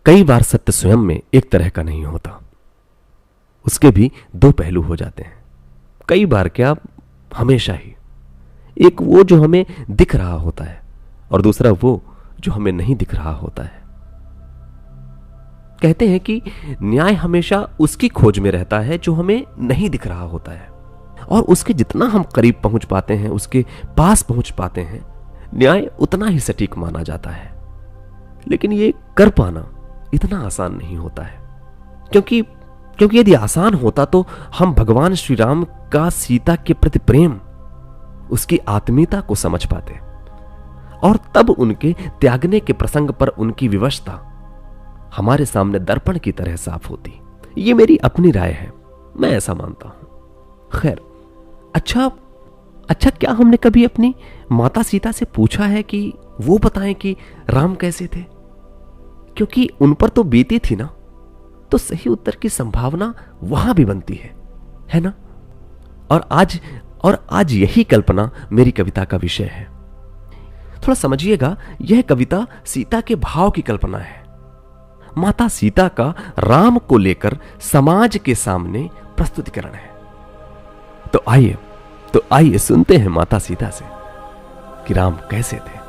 कई बार सत्य स्वयं में एक तरह का नहीं होता, उसके भी दो पहलू हो जाते हैं। कई बार क्या, हमेशा ही। एक वो जो हमें दिख रहा होता है और दूसरा वो जो हमें नहीं दिख रहा होता है। कहते हैं कि न्याय हमेशा उसकी खोज में रहता है जो हमें नहीं दिख रहा होता है, और उसके जितना हम करीब पहुंच पाते हैं, उसके पास पहुंच पाते हैं, न्याय उतना ही सटीक माना जाता है। लेकिन ये कर पाना इतना आसान नहीं होता है, क्योंकि यदि आसान होता तो हम भगवान श्री राम का सीता के प्रति प्रेम, उसकी आत्मीयता को समझ पाते, और तब उनके त्यागने के प्रसंग पर उनकी विवशता हमारे सामने दर्पण की तरह साफ होती। ये मेरी अपनी राय है, मैं ऐसा मानता हूं। खैर, अच्छा, क्या हमने कभी अपनी माता सीता से पूछा है कि वो बताएं कि राम कैसे थे? क्योंकि उन पर तो बीती थी ना, तो सही उत्तर की संभावना वहां भी बनती है ना? और आज यही कल्पना मेरी कविता का विषय है। थोड़ा समझिएगा, यह कविता सीता के भाव की कल्पना है। माता सीता का राम को लेकर समाज के सामने प्रस्तुतिकरण है। तो आइए सुनते हैं माता सीता से कि राम कैसे थे।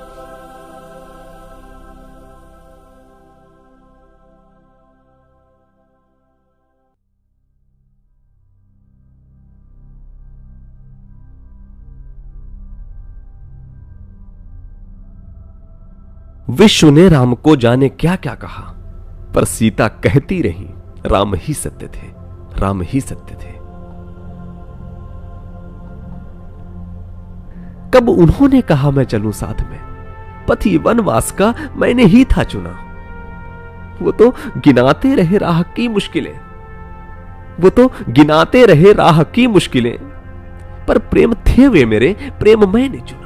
विश्व ने राम को जाने क्या क्या कहा, पर सीता कहती रही राम ही सत्य थे, राम ही सत्य थे। कब उन्होंने कहा मैं चलूं साथ में, पति वनवास का मैंने ही था चुना। वो तो गिनाते रहे राह की मुश्किलें, पर प्रेम थे वे मेरे, प्रेम मैंने चुना।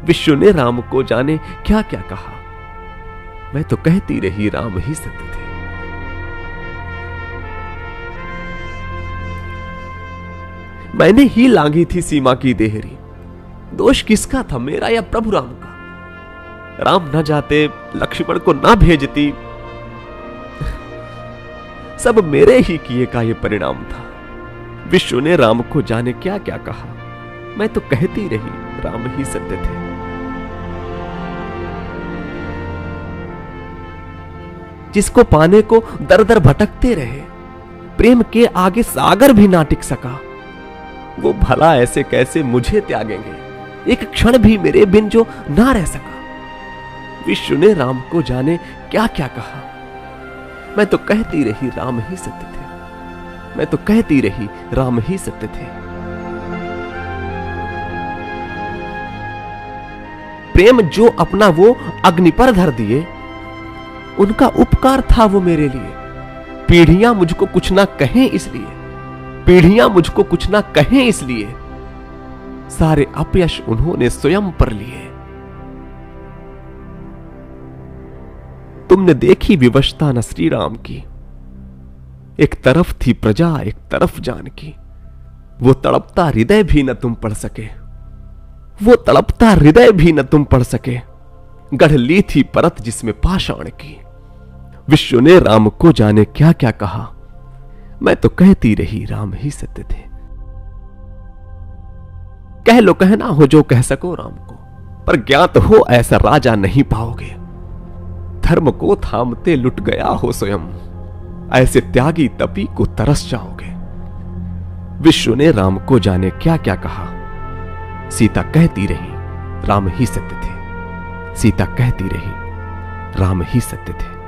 विश्व ने राम को जाने क्या क्या कहा, मैं तो कहती रही राम ही सत्य थे। मैंने ही लांघी थी सीमा की देहरी, दोष किसका था, मेरा या प्रभु राम का? राम न जाते, लक्ष्मण को ना भेजती, सब मेरे ही किए का ये परिणाम था। विश्व ने राम को जाने क्या क्या कहा, मैं तो कहती रही राम ही सत्य थे। जिसको पाने को दर दर भटकते रहे, प्रेम के आगे सागर भी ना टिक सका, वो भला ऐसे कैसे मुझे त्यागेंगे, एक क्षण भी मेरे बिन जो ना रह सका। विश्व ने राम को जाने क्या क्या कहा, मैं तो कहती रही राम ही सत्य थे, मैं तो कहती रही राम ही सत्य थे। प्रेम जो अपना वो अग्नि पर धर दिए, उनका उपकार था वो मेरे लिए। पीढ़ियां मुझको कुछ ना कहें इसलिए, सारे अपयश उन्होंने स्वयं पर लिए। तुमने देखी विवशता न श्री राम की, एक तरफ थी प्रजा एक तरफ जानकी, वो तड़पता हृदय भी न तुम पढ़ सके, गढ़ ली थी परत जिसमें पाषाण की। विश्व ने राम को जाने क्या क्या कहा, मैं तो कहती रही राम ही सत्य थे। कह लो कहना हो जो कह सको राम को, पर ज्ञात हो ऐसा राजा नहीं पाओगे। धर्म को थामते लुट गया हो स्वयं, ऐसे त्यागी तपी को तरस जाओगे। विश्व ने राम को जाने क्या क्या कहा, सीता कहती रही राम ही सत्य थे, सीता कहती रही राम ही सत्य थे।